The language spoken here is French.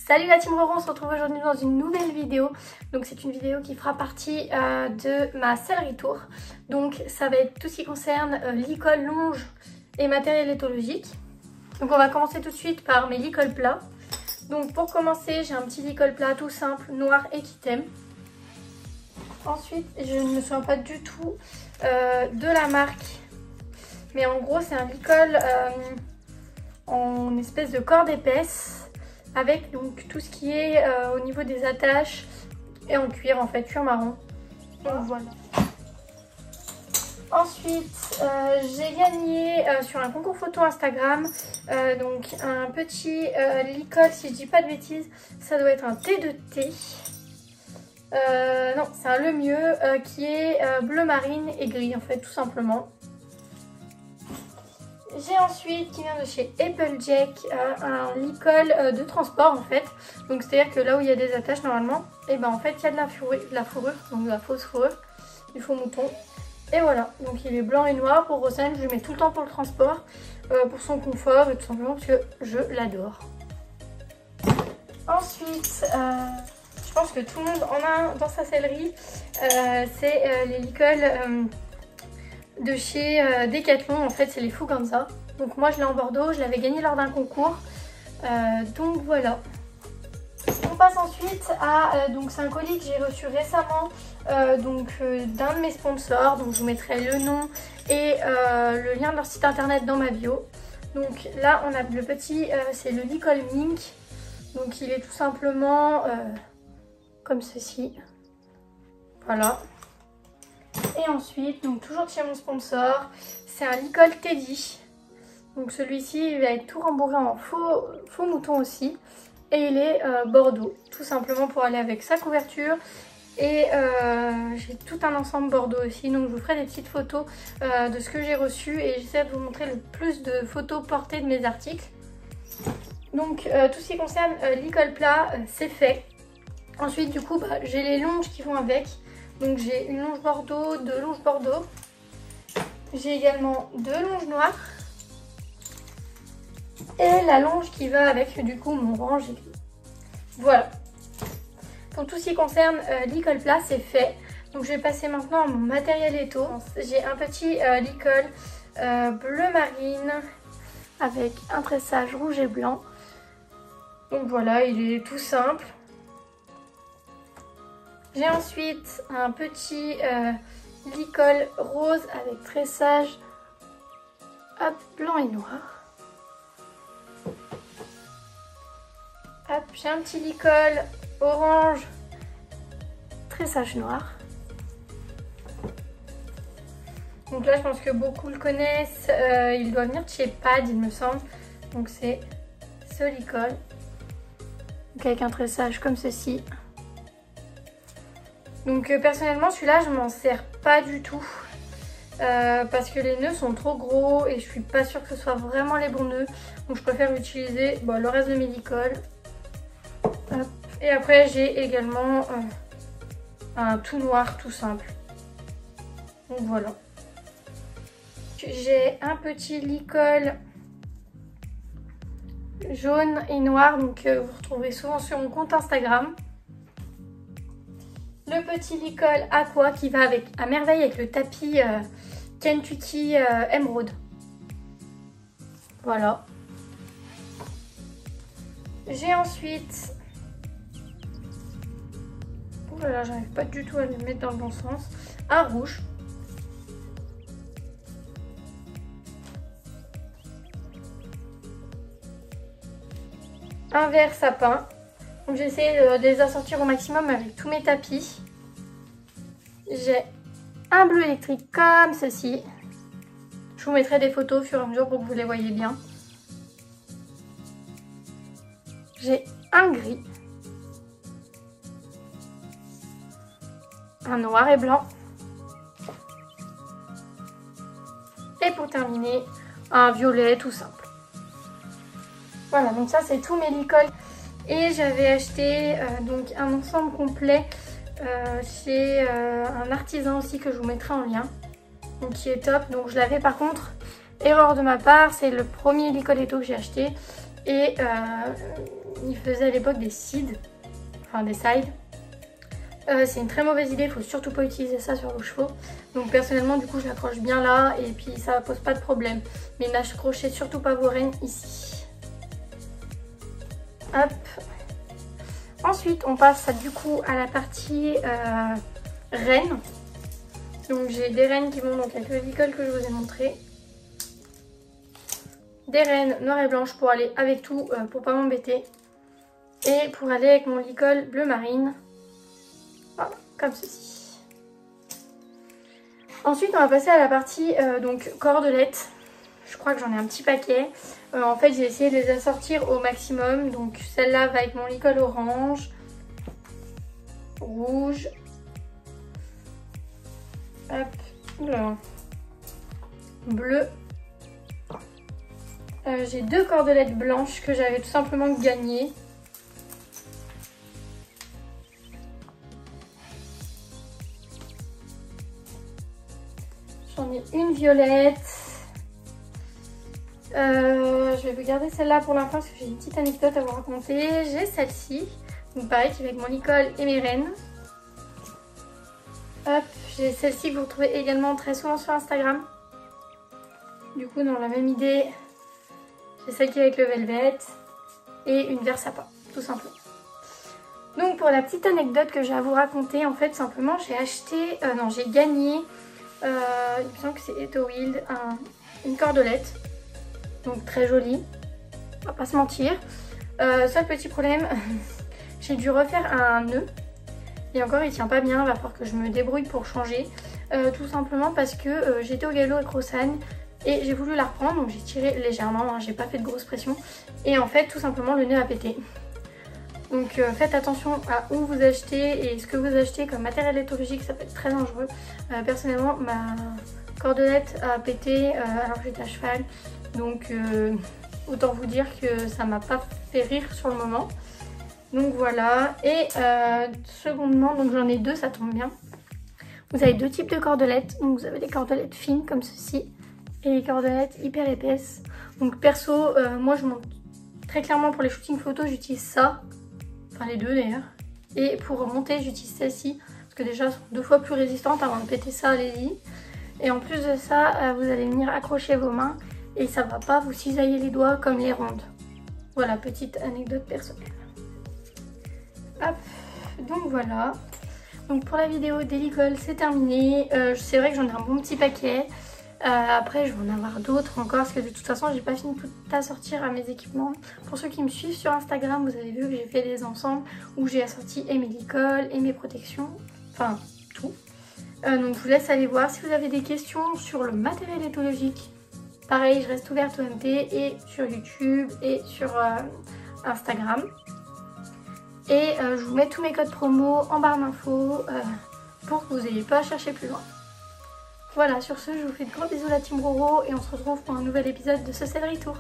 Salut la team Roro, on se retrouve aujourd'hui dans une nouvelle vidéo. Donc c'est une vidéo qui fera partie de ma sellerie tour. Donc ça va être tout ce qui concerne licol, longe et matériel éthologique. Donc on va commencer tout de suite par mes licols plats. Donc pour commencer, j'ai un petit licol plat tout simple, noir Equitem. Ensuite, je ne me souviens pas du tout de la marque. Mais en gros, c'est un licol en espèce de corde épaisse. Avec donc tout ce qui est au niveau des attaches et en cuir en fait, cuir marron. Donc voilà. Ensuite, j'ai gagné sur un concours photo Instagram donc un petit licol, si je dis pas de bêtises, ça doit être un T2T. Non, c'est un Le Mieux qui est bleu marine et gris en fait, tout simplement. J'ai ensuite, qui vient de chez Applejack, un licol de transport en fait. Donc c'est à dire que là où il y a des attaches normalement, et ben en fait il y a de la fourrure, donc de la fausse fourrure, du faux mouton. Et voilà, donc il est blanc et noir. Pour Rosen, je le mets tout le temps pour le transport, pour son confort et tout simplement parce que je l'adore. Ensuite, je pense que tout le monde en a un dans sa sellerie, c'est les licols de chez Decathlon, en fait c'est les Fuganza. Donc moi je l'ai en Bordeaux, je l'avais gagné lors d'un concours, donc voilà. On passe ensuite à, donc c'est un colis que j'ai reçu récemment d'un de mes sponsors, donc je vous mettrai le nom et le lien de leur site internet dans ma bio. Donc là on a le petit, c'est le licol Mink, donc il est tout simplement comme ceci, voilà. Et ensuite, donc toujours chez mon sponsor, c'est un licol Teddy. Donc celui-ci, il va être tout rembourré en faux mouton aussi. Et il est Bordeaux, tout simplement pour aller avec sa couverture. Et j'ai tout un ensemble Bordeaux aussi, donc je vous ferai des petites photos de ce que j'ai reçu. Et j'essaie de vous montrer le plus de photos portées de mes articles. Donc tout ce qui concerne licol plat, c'est fait. Ensuite, du coup, j'ai les longes qui vont avec. Donc j'ai une longe bordeaux, deux longes bordeaux. J'ai également deux longes noires. Et la longe qui va avec du coup mon orange et gris. Voilà. Pour tout ce qui concerne licol plat, c'est fait. Donc je vais passer maintenant à mon matériel étau. J'ai un petit licol bleu marine avec un tressage rouge et blanc. Donc voilà, il est tout simple. J'ai ensuite un petit licol rose avec tressage blanc et noir. Hop, j'ai un petit licol orange, tressage noir. Donc là je pense que beaucoup le connaissent, il doit venir de chez Pad il me semble. Donc c'est ce licol, donc avec un tressage comme ceci. Donc personnellement celui-là je m'en sers pas du tout parce que les nœuds sont trop gros et je suis pas sûre que ce soit vraiment les bons nœuds. Donc je préfère utiliser le reste de mes licols. Et après j'ai également un tout noir tout simple. Donc voilà. J'ai un petit licol jaune et noir, donc vous retrouvez souvent sur mon compte Instagram. Le petit licol aqua qui va avec à merveille avec le tapis Kentucky Emerald. Voilà. J'ai ensuite... Oh là là, j'arrive pas du tout à le mettre dans le bon sens. Un rouge. Un vert sapin. Donc j'essaie de les assortir au maximum avec tous mes tapis. J'ai un bleu électrique comme ceci. Je vous mettrai des photos au fur et à mesure pour que vous les voyez bien. J'ai un gris. Un noir et blanc. Et pour terminer, un violet tout simple. Voilà, donc ça c'est tous mes licols. Et j'avais acheté donc un ensemble complet chez un artisan aussi que je vous mettrai en lien. Donc qui est top. Donc je l'avais par contre, erreur de ma part, c'est le premier licol étau que j'ai acheté. Et il faisait à l'époque des sides, enfin des sides. C'est une très mauvaise idée, il faut surtout pas utiliser ça sur vos chevaux. Donc personnellement du coup je l'accroche bien là et puis ça pose pas de problème. Mais n'accrochez surtout pas vos rênes ici. Hop. Ensuite on passe du coup à la partie rênes. Donc j'ai des rênes qui vont donc avec le licol que je vous ai montré. Des rênes noires et blanches pour aller avec tout, pour pas m'embêter. Et pour aller avec mon licol bleu marine. Voilà, comme ceci. Ensuite on va passer à la partie donc cordelettes. Je crois que j'en ai un petit paquet. En fait j'ai essayé de les assortir au maximum. Donc celle-là va avec mon licol orange, rouge, hop, là, bleu. J'ai deux cordelettes blanches que j'avais tout simplement gagnées. J'en ai une violette. Je vais vous garder celle-là pour la fin parce que j'ai une petite anecdote à vous raconter. J'ai celle-ci. Donc pareil, qui est avec mon licol et mes rênes. Hop, j'ai celle-ci que vous retrouvez également très souvent sur Instagram. Du coup, dans la même idée, j'ai celle qui est avec le velvet et une vert sapin, tout simplement. Donc pour la petite anecdote que j'ai à vous raconter, en fait, simplement, j'ai acheté, j'ai gagné, il me semble que c'est Eto Wild, une cordelette. Donc très jolie, on va pas se mentir. Seul petit problème, j'ai dû refaire un nœud. Et encore il tient pas bien, il va falloir que je me débrouille pour changer. Tout simplement parce que j'étais au galop avec Rossane et j'ai voulu la reprendre. Donc j'ai tiré légèrement, hein, j'ai pas fait de grosse pression. Et en fait tout simplement le nœud a pété. Donc faites attention à où vous achetez et ce que vous achetez comme matériel éthologique, ça peut être très dangereux. Personnellement ma cordelette a pété alors que j'étais à cheval. Donc autant vous dire que ça m'a pas fait rire sur le moment. Donc voilà. Et secondement, donc j'en ai deux, ça tombe bien. Vous avez deux types de cordelettes. Donc vous avez les cordelettes fines comme ceci et les cordelettes hyper épaisses. Donc perso, moi je monte très clairement pour les shootings photos, j'utilise ça. Enfin les deux d'ailleurs. Et pour monter, j'utilise celle-ci. Parce que déjà, elles sont 2 fois plus résistantes. Avant de péter ça, allez-y. Et en plus de ça, vous allez venir accrocher vos mains. Et ça va pas vous cisailler les doigts comme les rondes. Voilà, petite anecdote personnelle. Hop, donc voilà. Donc pour la vidéo des licols, c'est terminé. C'est vrai que j'en ai un bon petit paquet. Après, je vais en avoir d'autres encore parce que de toute façon, j'ai pas fini tout à sortir à mes équipements. Pour ceux qui me suivent sur Instagram, vous avez vu que j'ai fait des ensembles où j'ai assorti et mes licols et mes protections. Enfin, tout. Donc je vous laisse aller voir. Si vous avez des questions sur le matériel éthologique, pareil, je reste ouverte au MT et sur YouTube et sur Instagram. Et je vous mets tous mes codes promo en barre d'infos pour que vous n'ayez pas à chercher plus loin. Voilà, sur ce, je vous fais de gros bisous la team Roro et on se retrouve pour un nouvel épisode de ce Céleri Tour.